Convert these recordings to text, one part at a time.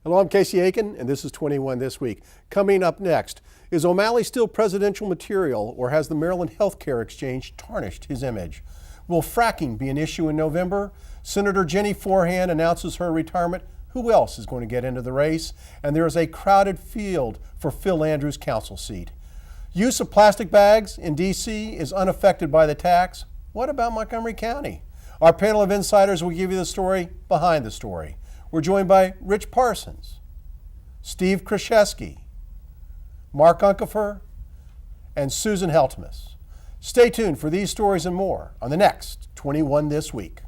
Hello, I'm Casey Aiken, and this is 21 This Week. Coming up next, is OMalley still presidential material, or has the Maryland Healthcare Exchange tarnished his image? Will fracking be an issue in November? Senator Jennie Forehand announces her retirement. Who else is going to get into the race? And there is a crowded field for Phil Andrews' council seat. Use of plastic bags in D.C. is unaffected by the tax. What about Montgomery County? Our panel of insiders will give you the story behind the story. We're joined by Rich Parsons, Steve Kreseski, Mark Uncapher, and Susan Heltemes. Stay tuned for these stories and more on the next 21 This Week.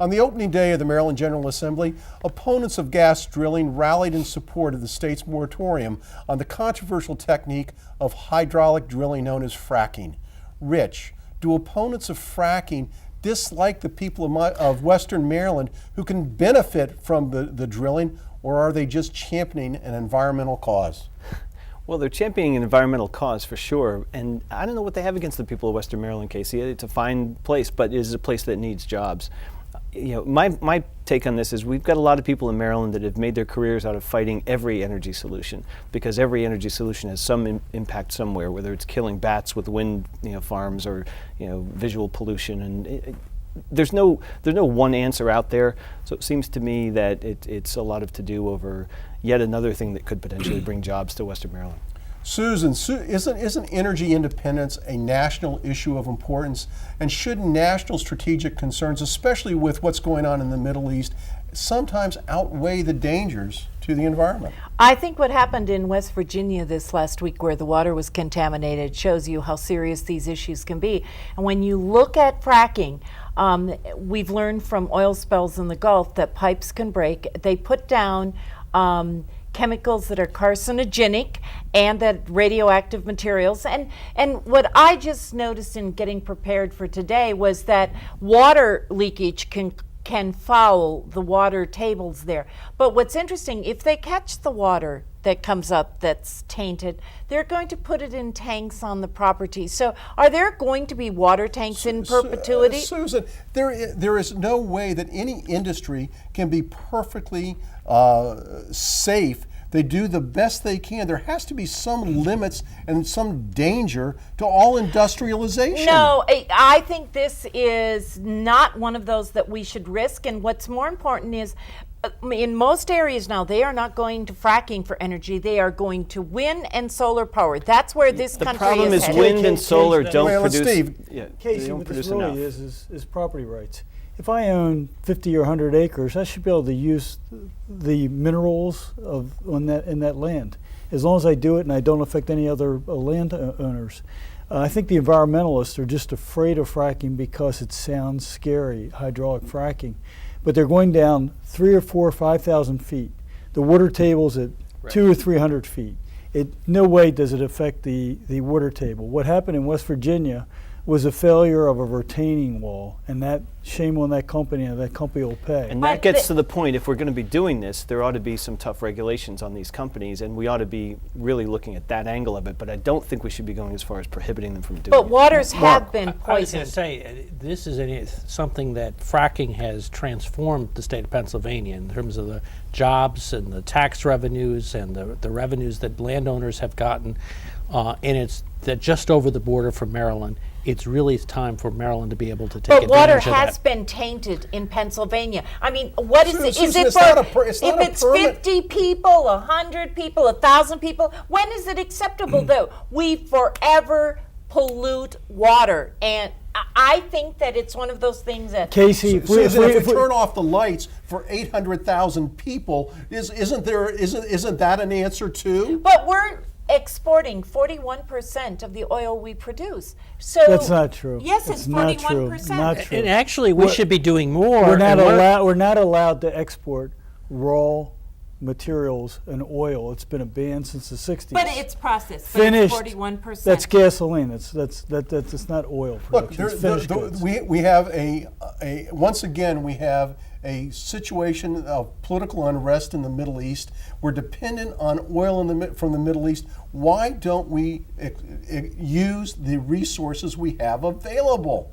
On the opening day of the Maryland General Assembly, opponents of gas drilling rallied in support of the state's moratorium on the controversial technique of hydraulic drilling known as fracking. Rich, do opponents of fracking dislike the people of Western Maryland who can benefit from the drilling, or are they just championing an environmental cause? Well, they're championing an environmental cause for sure, and I don't know what they have against the people of Western Maryland, Casey. It's a fine place, but it is a place that needs jobs. You know, my take on this is we've got a lot of people in Maryland that have made their careers out of fighting every energy solution, because every energy solution has some impact somewhere, whether it's killing bats with wind farms or visual pollution, and there's no one answer out there. So it seems to me that it's a lot of to do over yet another thing that could potentially bring jobs to Western Maryland. Susan, isn't energy independence a national issue of importance? And should national strategic concerns, especially with what's going on in the Middle East, sometimes outweigh the dangers to the environment? I think what happened in West Virginia this last week, where the water was contaminated, shows you how serious these issues can be. And when you look at fracking, we've learned from oil spills in the Gulf that pipes can break. They put down chemicals that are carcinogenic and that radioactive materials. And what I just noticed in getting prepared for today was that water leakage can foul the water tables there. But what's interesting, if they catch the water that comes up that's tainted, they're going to put it in tanks on the property. So are there going to be water tanks in perpetuity? Susan, there is no way that any industry can be perfectly safe. They do the best they can. There has to be some limits and some danger to all industrialization. No, I think this is not one of those that we should risk. And what's more important is, in most areas now, they are not going to fracking for energy. They are going to wind and solar power. That's where this country is headed. The problem is wind and solar don't produce. Steve, Casey, what this really is property rights. If I own 50 or 100 acres, I should be able to use the minerals in that land, as long as I do it and I don't affect any other landowners. I think the environmentalists are just afraid of fracking because it sounds scary, hydraulic fracking. But they're going down 3,000 or 4,000 or 5,000 feet. The water table's at 200 or 300 feet. No way does it affect the water table. What happened in West Virginia was a failure of a retaining wall, and that shame on that company, and that company will pay. And that gets to the point, if we're going to be doing this, there ought to be some tough regulations on these companies, and we ought to be really looking at that angle of it, but I don't think we should be going as far as prohibiting them from doing it. But waters have been poisoned. I was going to say, this is something that fracking has transformed the state of Pennsylvania in terms of the jobs and the tax revenues and the revenues that landowners have gotten, and it's that just over the border from Maryland. It's really time for Maryland to be able to take advantage of that. But water has been tainted in Pennsylvania. I mean, what is it? Is it if it's 50 people, 100 people, 1,000 people, when is it acceptable though? We forever pollute water, and I think that it's one of those things that Casey, if we turn off the lights for 800,000 people, isn't that an answer too? But we're exporting 41% of the oil we produce. So that's not true. Yes, it's 41%. Not true. And actually, we should be doing more. We're not allowed to export raw materials and oil. It's been a ban since the 60s. But it's processed. Finished. 41%. That's gasoline. That's not oil production. Look, we have a once again, we have a situation of political unrest in the Middle East. We're dependent on oil from the Middle East. Why don't we use the resources we have available?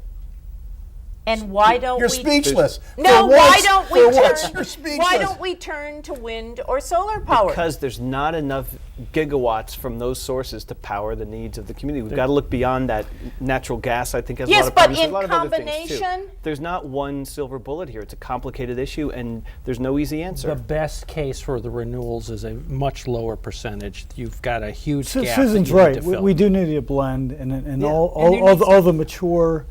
And why don't You're we? speechless. No, Why don't we turn to wind or solar power? Because there's not enough gigawatts from those sources to power the needs of the community. We've got to look beyond that. Natural gas, I think, has Yes, a lot of but problems. There's in a lot of other things, too. combination? There's not one silver bullet here. It's a complicated issue, and there's no easy answer. The best case for the renewals is a much lower percentage. You've got a huge gap. Susan's that you need right. to fill. We do need a blend, and Yeah. all the mature,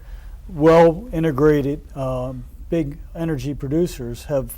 well integrated, big energy producers have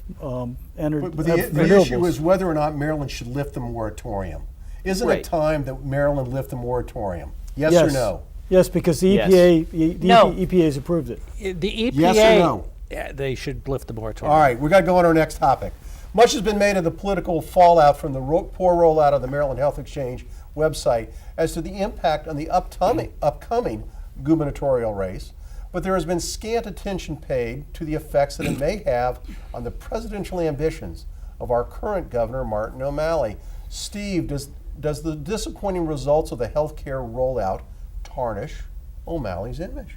entered. But the issue is whether or not Maryland should lift the moratorium. Isn't Right. it time that Maryland lift the moratorium? Yes or no? Yes, because the Yes. EPA's approved it. The EPA, Yes or no? yeah, they should lift the moratorium. All right, we got to go on our next topic. Much has been made of the political fallout from the poor rollout of the Maryland Health Exchange website as to the impact on the upcoming gubernatorial race, but there has been scant attention paid to the effects that it may have on the presidential ambitions of our current governor, Martin O'Malley. Steve, does the disappointing results of the healthcare rollout tarnish O'Malley's image?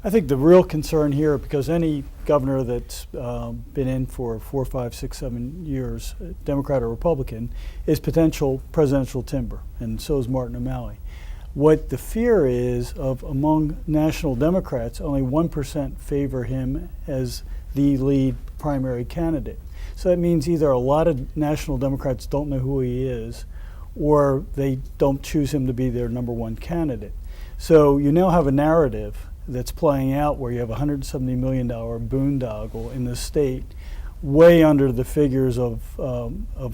I think the real concern here, because any governor that's been in for 4, 5, 6, 7 years, Democrat or Republican, is potential presidential timber, and so is Martin O'Malley. What the fear is of among national Democrats, only 1% favor him as the lead primary candidate. So that means either a lot of national Democrats don't know who he is, or they don't choose him to be their number one candidate. So you now have a narrative that's playing out where you have a $170 million boondoggle in the state, way under the figures of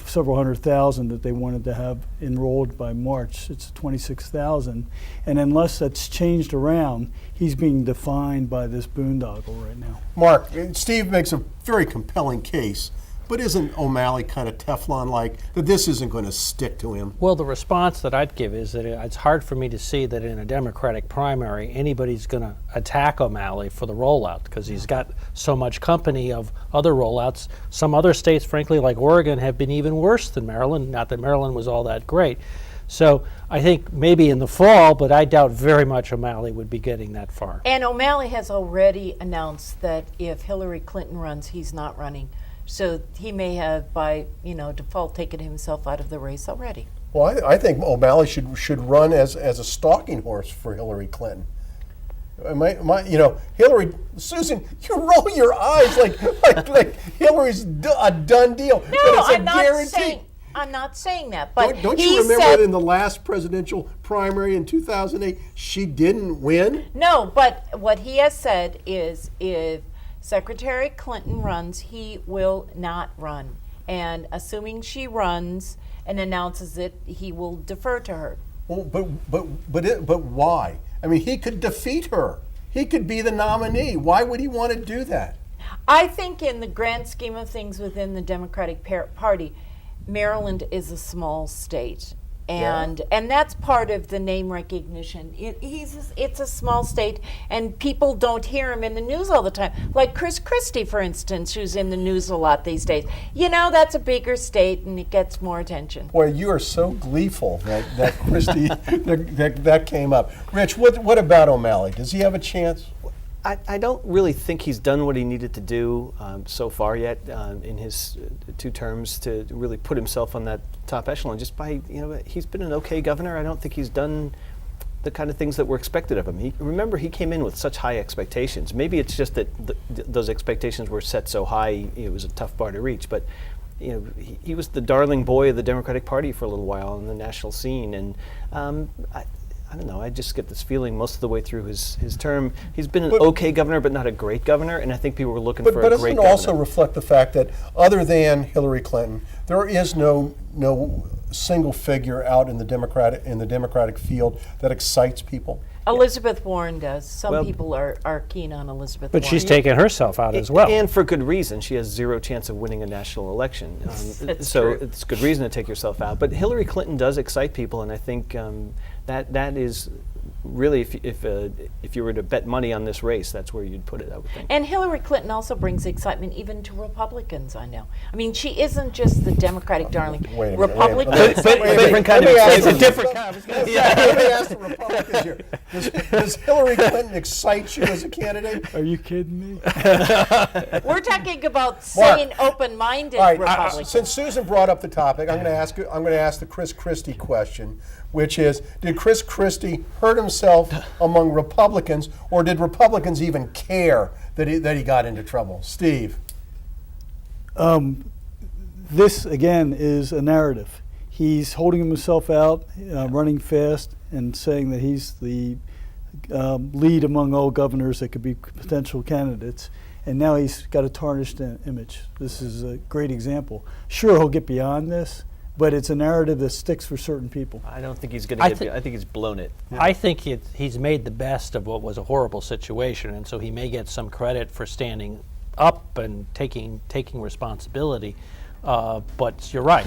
several hundred thousand that they wanted to have enrolled by March. It's 26,000. And unless that's changed around, he's being defined by this boondoggle right now. Mark, Steve makes a very compelling case, but isn't O'Malley kind of Teflon-like, that this isn't going to stick to him? Well, the response that I'd give is that it's hard for me to see that in a Democratic primary anybody's going to attack O'Malley for the rollout, because he's got so much company of other rollouts. Some other states, frankly, like Oregon, have been even worse than Maryland. Not that Maryland was all that great. So I think maybe in the fall, but I doubt very much O'Malley would be getting that far. And O'Malley has already announced that if Hillary Clinton runs, he's not running. So he may have, by default, taken himself out of the race already. Well, I think O'Malley should run as a stalking horse for Hillary Clinton. Hillary, Susan, you roll your eyes like Hillary's a done deal. No, I'm not saying that. But don't you remember that in the last presidential primary in 2008, she didn't win? No, but what he has said is if Secretary Clinton runs, he will not run. And assuming she runs and announces it, he will defer to her. Well, but why? I mean, he could defeat her. He could be the nominee. Why would he want to do that? I think in the grand scheme of things within the Democratic Party, Maryland is a small state. And that's part of the name recognition. It's a small state, and people don't hear him in the news all the time. Like Chris Christie, for instance, who's in the news a lot these days. That's a bigger state, and it gets more attention. Boy, you are so gleeful that Christie that came up. Rich, what about O'Malley? Does he have a chance? I don't really think he's done what he needed to do so far yet in his 2 terms to really put himself on that top echelon. Just by, he's been an okay governor. I don't think he's done the kind of things that were expected of him. Remember, he came in with such high expectations. Maybe it's just that those expectations were set so high, it was a tough bar to reach. But he was the darling boy of the Democratic Party for a little while on the national scene. And I don't know, I just get this feeling most of the way through his term, he's been an okay governor, but not a great governor, and I think people were looking for a great governor. But doesn't it also reflect the fact that other than Hillary Clinton, there is no single figure out in the Democratic field that excites people? Elizabeth Warren does. Some people are keen on Elizabeth Warren. But she's taken herself out as well. And for good reason. She has 0 chance of winning a national election. So true. it's good reason to take yourself out. But Hillary Clinton does excite people, and I think that is really, if you were to bet money on this race, that's where you'd put it, I would think. And Hillary Clinton also brings excitement even to Republicans, I know. I mean, she isn't just the Democratic darling. Wait a minute, Republicans. Different kind of Let me excitement. ask It's a you- different kind of Let me ask the Republicans here. Does Hillary Clinton excite you as a candidate? Are you kidding me? We're talking about sane, open-minded All right, Republicans. since Susan brought up the topic, I'm going to ask the Chris Christie question, which is: did Chris Christie hurt himself among Republicans, or did Republicans even care that he got into trouble? Steve. This, again, is a narrative. He's holding himself out, running fast, and saying that he's the lead among all governors that could be potential candidates. And now he's got a tarnished image. This is a great example. Sure, he'll get beyond this, but it's a narrative that sticks for certain people. I don't think he's going to get. I think he's blown it. I think he's made the best of what was a horrible situation, and so he may get some credit for standing up and taking responsibility. But you're right.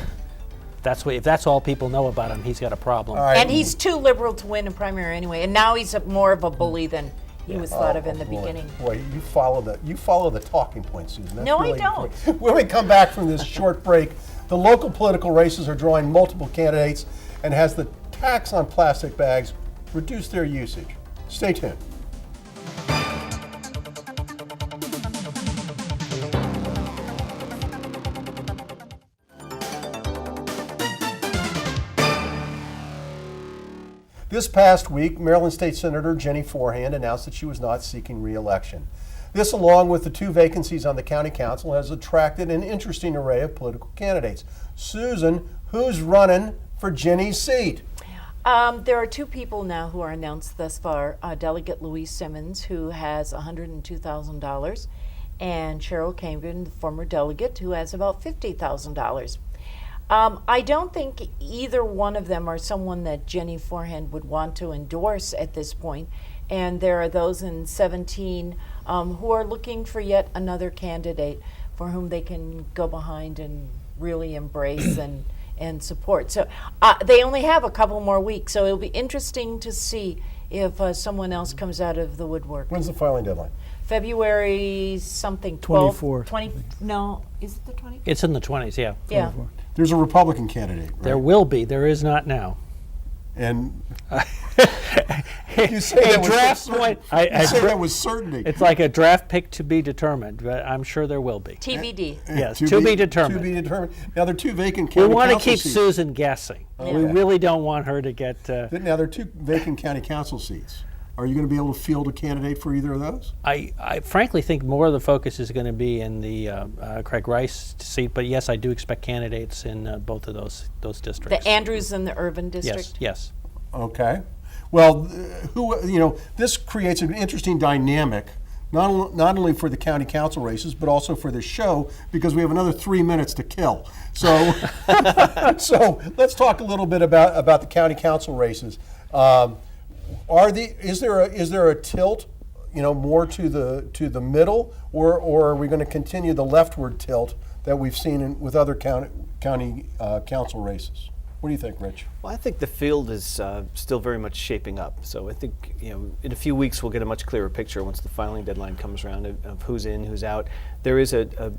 If that's all people know about him, he's got a problem. All right. And he's too liberal to win a primary anyway. And now he's more of a bully than he was thought of in the beginning. Boy, you follow the talking points, Susan. That's No, I really don't. important. When we come back from this short break, the local political races are drawing multiple candidates, and has the tax on plastic bags reduced their usage? Stay tuned. This past week, Maryland State Senator Jennie Forehand announced that she was not seeking re-election. This, along with the 2 vacancies on the county council, has attracted an interesting array of political candidates. Susan, who's running for Jennie's seat? There are 2 people now who are announced thus far. Delegate Louise Simmons, who has $102,000, and Cheryl Cameron, the former delegate, who has about $50,000. I don't think either one of them are someone that Jennie Forehand would want to endorse at this point. And there are those in 17 who are looking for yet another candidate for whom they can go behind and really embrace and support. So they only have a couple more weeks, so it'll be interesting to see if someone else comes out of the woodwork. When's the filing deadline? February something, 12th. 24th. 20, no, is it the 20th? It's in the 20s, yeah. Yeah. There's a Republican candidate, right? There will be. There is not now. And you say that with draft certainty. point- You say that with certainty. It's like a draft pick to be determined, but I'm sure there will be. TBD. Yes, to be determined. To be determined. Now, there are 2 vacant We county want to council keep seats. Susan guessing. We Okay. really don't want her to get. Now, there are 2 vacant county council seats. Are you going to be able to field a candidate for either of those? I frankly think more of the focus is going to be in the Craig Rice seat, but yes, I do expect candidates in both of those districts. The Andrews and the Urban District? Yes. Okay. Well, this creates an interesting dynamic, not only for the county council races, but also for this show, because we have another 3 minutes to kill. So, so let's talk a little bit about the county council races. Is there a tilt, more to the middle, or are we going to continue the leftward tilt that we've seen with other county council races? What do you think, Rich? Well, I think the field is still very much shaping up. So I think in a few weeks we'll get a much clearer picture once the filing deadline comes around of who's in, who's out. There is a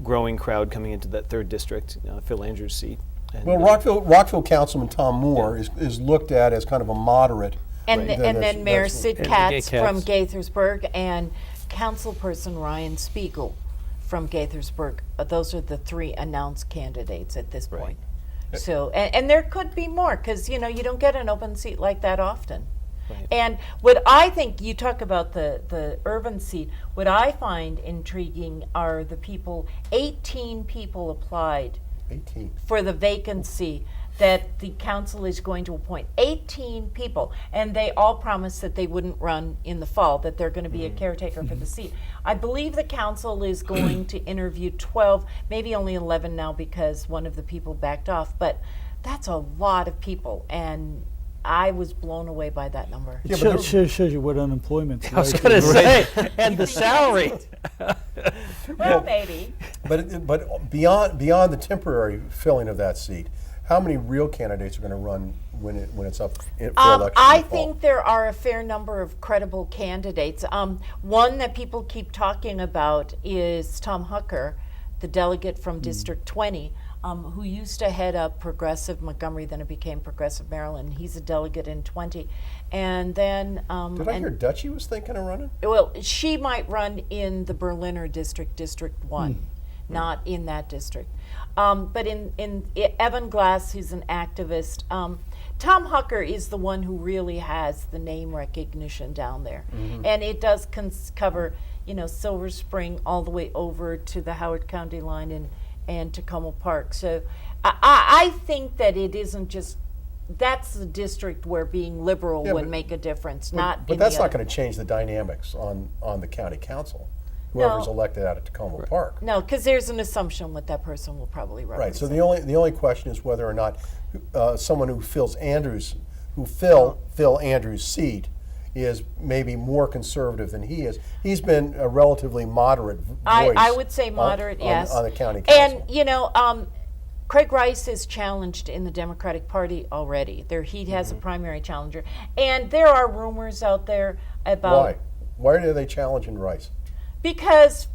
growing crowd coming into that 3rd district, Phil Andrews' seat. And, Well, Rockville Councilman Tom Moore is looked at as kind of a moderate. And, Right. then Mayor Sid Katz Katz. from Gaithersburg and Councilperson Ryan Spiegel from Gaithersburg. Those are the 3 announced candidates at this Right. point. So, and there could be more, because you don't get an open seat like that often. Right. And what I think, you talk about the urban seat, what I find intriguing are the people, 18 people applied 18. for the vacancy that the council is going to appoint. 18 people, and they all promised that they wouldn't run in the fall, that they're going to be a caretaker for the seat. I believe the council is going to interview 12, maybe only 11 now because one of the people backed off, but that's a lot of people, and I was blown away by that number. It shows you what unemployment's I was like. going to say, and the salary. Well, maybe. But beyond the temporary filling of that seat, how many real candidates are going to run when it's up for election? I in the fall? think there are a fair number of credible candidates. One that people keep talking about is Tom Hucker, the delegate from District 20, who used to head up Progressive Montgomery, then it became Progressive Maryland. He's a delegate in 20. And then... Did I hear Dutchie was thinking of running? Well, she might run in the Berliner district, District 1, not in that district. But in Evan Glass, who's an activist, Tom Hucker is the one who really has the name recognition down there. And it does cover, Silver Spring all the way over to the Howard County line and Tacoma Park. So I think that it isn't just, that's the district where being liberal would make a difference, not But in that's the not other. going to change the dynamics on the county council, whoever's No. elected out at Tacoma Park. No, because there's an assumption what that person will probably represent. Right. So the only question is whether or not someone who fills Phil Andrews' seat is maybe more conservative than he is. He's been a relatively moderate voice. I would say moderate, yes. On the county council. And Craig Rice is challenged in the Democratic Party already. He has a primary challenger, and there are rumors out there about Why are they challenging Rice? because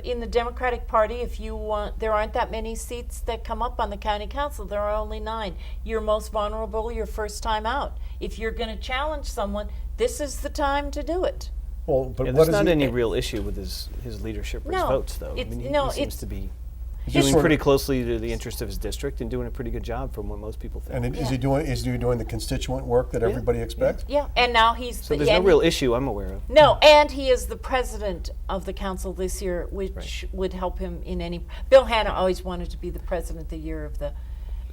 in the Democratic Party, there aren't that many seats that come up on the county council. There are only 9. You're most vulnerable your first time out. If you're going to challenge someone, this is the time to do it. Well, but Yeah, what there's is not he? any real issue with his leadership or his No, votes, though. it's- he no, seems it's- to be Just doing sort pretty of- closely to the interest of his district and doing a pretty good job from what most people think. And is he doing the constituent work that everybody expects? Yeah, and now he's So there's no real issue I'm aware of. No, and he is the president of the council this year, which would help him in any. Bill Hanna always wanted to be the president the year of the,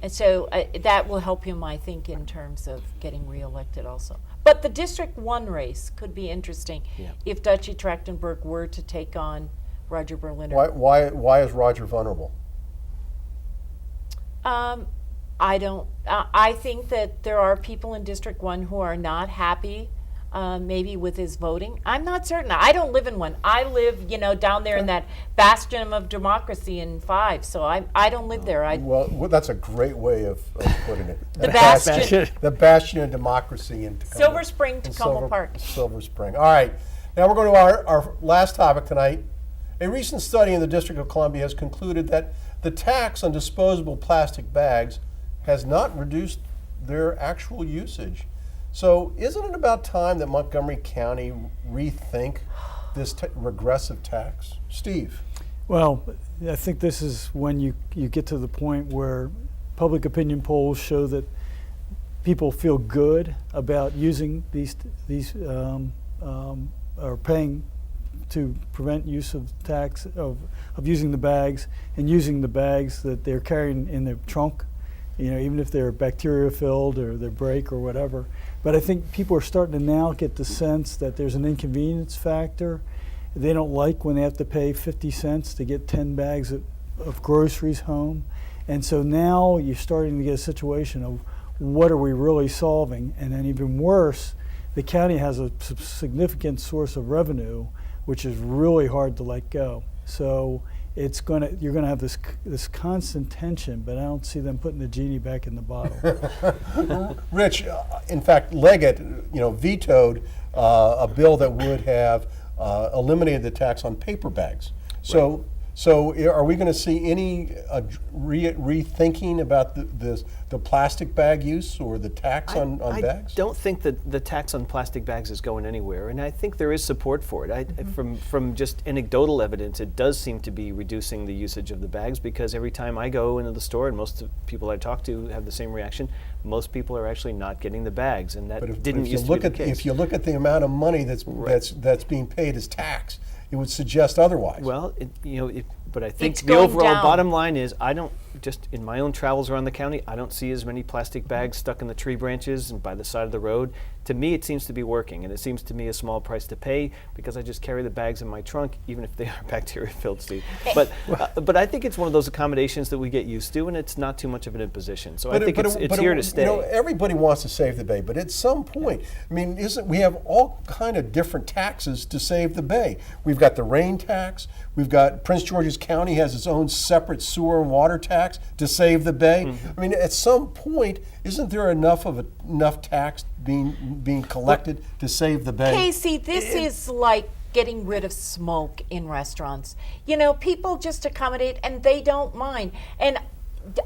and so that will help him, I think, in terms of getting reelected also. But the District 1 race could be interesting if Dutchie Trachtenberg were to take on Roger Berliner. Why is Roger vulnerable? I don't. I think that there are people in District 1 who are not happy, maybe with his voting. I'm not certain. I don't live in one. I live, down there in that bastion of democracy in 5. So I don't live there. Well, that's a great way of putting it. The bastion. The bastion of democracy in Tacoma. Silver Spring, in Tacoma Park. Silver Spring. All right. Now we're going to our last topic tonight. A recent study in the District of Columbia has concluded that the tax on disposable plastic bags has not reduced their actual usage. So isn't it about time that Montgomery County rethink this regressive tax? Steve? Well, I think this is when you get to the point where public opinion polls show that people feel good about using these or paying to prevent use of tax of using the bags and using the bags that they're carrying in their trunk, even if they're bacteria filled or their break or whatever. But I think people are starting to now get the sense that there's an inconvenience factor. They don't like when they have to pay 50 cents to get 10 bags of groceries home. And so now you're starting to get a situation of what are we really solving? And then even worse, the county has a significant source of revenue which is really hard to let go. So you're gonna have this constant tension, but I don't see them putting the genie back in the bottle. Rich, in fact, Leggett, vetoed a bill that would have eliminated the tax on paper bags. So are we going to see any rethinking about the plastic bag use or the tax on bags? I don't think that the tax on plastic bags is going anywhere, and I think there is support for it. From just anecdotal evidence, it does seem to be reducing the usage of the bags, because every time I go into the store, and most of the people I talk to have the same reaction, most people are actually not getting the bags, and that didn't used to be the case. If you look at the amount of money that's being paid as tax, it would suggest otherwise. Well, but I think It's the going overall down. bottom line is just in my own travels around the county, I don't see as many plastic bags stuck in the tree branches and by the side of the road. To me, it seems to be working, and it seems to me a small price to pay because I just carry the bags in my trunk, even if they are bacteria-filled, Steve. But I think it's one of those accommodations that we get used to, and it's not too much of an imposition. So I think it's here to stay. Everybody wants to save the bay, but at some point, we have all kind of different taxes to save the bay. We've We've got the rain tax. We've got Prince George's County has its own separate sewer and water tax to save the bay. I mean, at some point, isn't there enough tax being collected to save the bay? Casey, this is like getting rid of smoke in restaurants. You know, people just accommodate and they don't mind. And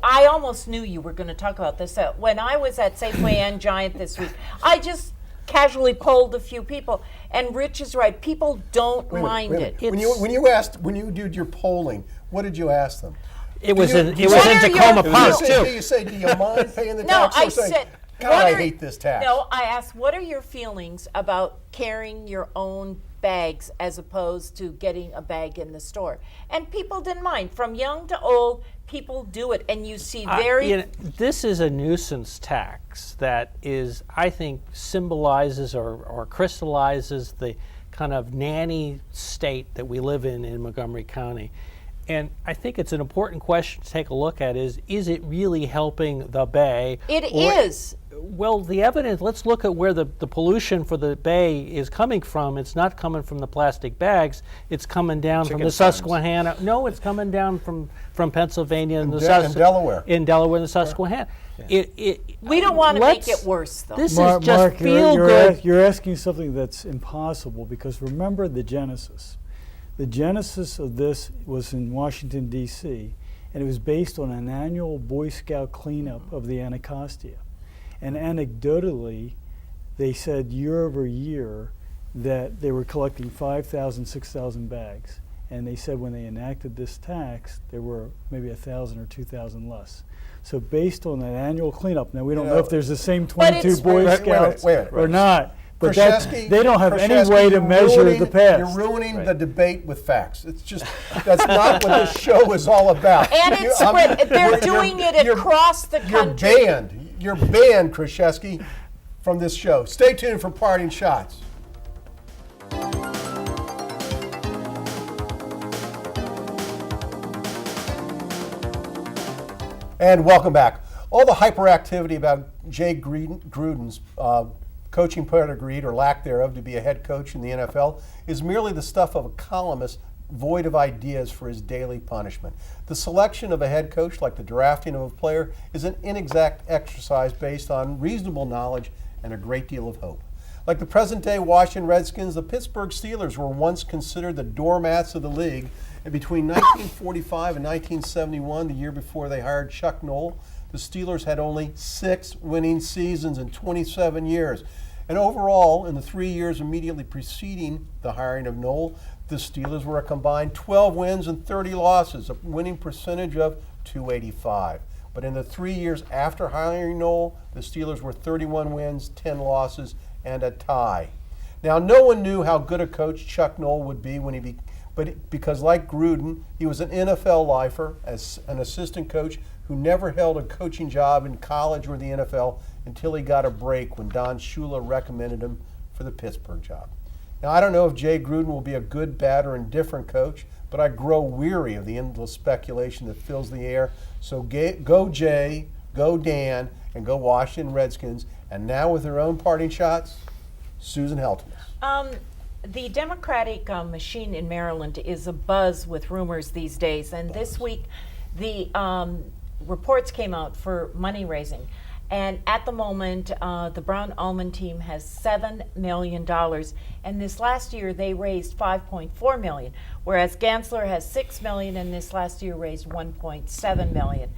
I almost knew you were going to talk about this. When I was at Safeway and Giant this week, I just casually polled a few people, and Rich is right. People don't mind it. When you did your polling, what did you ask them? It was in what are Tacoma your Park feelings? too. Do you say, do you mind paying the No, tax? I Or say, said, God, what I are- hate this tax. No, I asked, what are your feelings about carrying your own bags as opposed to getting a bag in the store? And people didn't mind. From young to old, people do it. And you see very... This is a nuisance tax that is, I think, symbolizes or crystallizes the kind of nanny state that we live in Montgomery County. And I think it's an important question to take a look at is it really helping the bay? It is. Well, the evidence, let's look at where the pollution for the bay is coming from. It's not coming from the plastic bags. It's coming down from the Susquehanna. No, it's coming down from Pennsylvania and Delaware. In Delaware and the Susquehanna. We don't want to make it worse, though. This Mark, is just Mark, feel you're, good. You're asking something that's impossible because remember the genesis. The genesis of this was in Washington, D.C., and it was based on an annual Boy Scout cleanup of the Anacostia. And anecdotally, they said year over year that they were collecting 5,000, 6,000 bags. And they said when they enacted this tax, there were maybe 1,000 or 2,000 less. So based on that annual cleanup, now we don't know if there's the same 22 Boy Scouts or not. But they don't have any way to measure the past. You're ruining the debate with facts. It's just, that's not what this show is all about. And it's they're doing it across the country. You're banned, Kreseski, from this show. Stay tuned for parting shots. And welcome back. All the hyperactivity about Jay Gruden's coaching pedigree or lack thereof to be a head coach in the NFL is merely the stuff of a columnist void of ideas for his daily punishment. The selection of a head coach, like the drafting of a player, is an inexact exercise based on reasonable knowledge and a great deal of hope. Like the present-day Washington Redskins, the Pittsburgh Steelers were once considered the doormats of the league, and between 1945 and 1971, the year before they hired Chuck Noll, the Steelers had only 6 winning seasons in 27 years. And overall, in the 3 years immediately preceding the hiring of Noll, the Steelers were a combined 12 wins and 30 losses, a winning percentage of .285. But in the 3 years after hiring Noll, the Steelers were 31 wins, 10 losses, and a tie. Now, no one knew how good a coach Chuck Noll would be because like Gruden, he was an NFL lifer as an assistant coach who never held a coaching job in college or the NFL until he got a break when Don Shula recommended him for the Pittsburgh job. Now, I don't know if Jay Gruden will be a good, bad, or indifferent coach, but I grow weary of the endless speculation that fills the air. So go Jay, go Dan, and go Washington Redskins. And now with their own parting shots, Susan Heltemes. The Democratic machine in Maryland is abuzz with rumors these days. And this week, the reports came out for money raising. And at the moment, the Brown Almond team has $7 million. And this last year, they raised $5.4 million, whereas Gansler has $6 million, and this last year raised $1.7 million.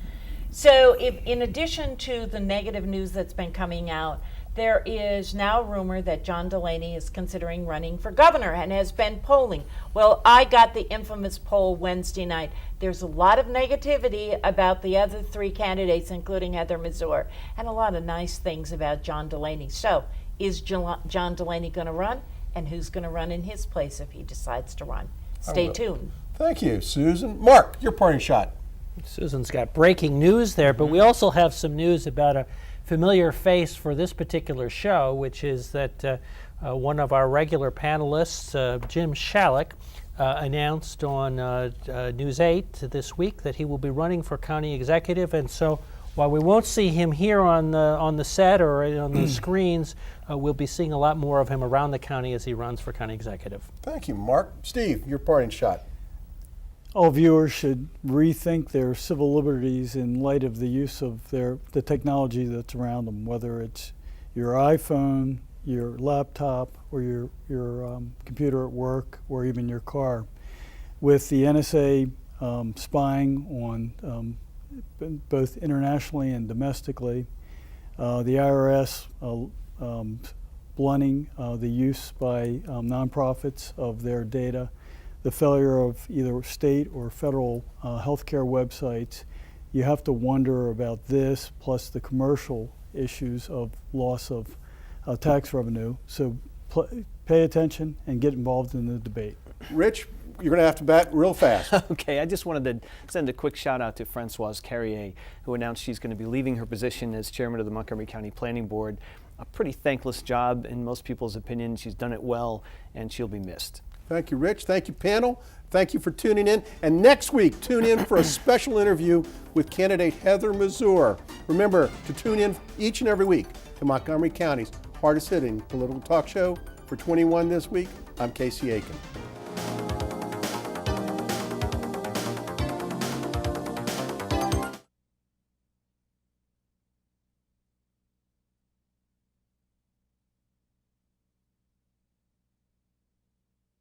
So in addition to the negative news that's been coming out, there is now rumor that John Delaney is considering running for governor and has been polling. Well, I got the infamous poll Wednesday night. There's a lot of negativity about the other 3 candidates, including Heather Mazur, and a lot of nice things about John Delaney. So is John Delaney going to run? And who's going to run in his place if he decides to run? Stay tuned. Thank you, Susan. Mark, your parting shot. Susan's got breaking news there, but we also have some news about a familiar face for this particular show, which is that one of our regular panelists, Jim Shallak, announced on News 8 this week that he will be running for county executive. And so While we won't see him here on the set or on the screens, we'll be seeing a lot more of him around the county as he runs for county executive. Thank you, Mark. Steve, your parting shot. All viewers should rethink their civil liberties in light of the use of the technology that's around them, whether it's your iPhone, your laptop, or your computer at work, or even your car. With the NSA spying on both internationally and domestically, the IRS blunting the use by nonprofits of their data, the failure of either state or federal healthcare websites, you have to wonder about this, plus the commercial issues of loss of tax revenue. So pay attention and get involved in the debate. Rich, you're going to have to bat real fast. Okay, I just wanted to send a quick shout out to Françoise Carrier, who announced she's going to be leaving her position as chairman of the Montgomery County Planning Board. A pretty thankless job in most people's opinion. She's done it well, and she'll be missed. Thank you, Rich. Thank you, panel. Thank you for tuning in. And next week, tune in for a special interview with candidate Heather Mazur. Remember to tune in each and every week to Montgomery County's hardest-hitting political talk show. For 21 this week, I'm Casey Aiken.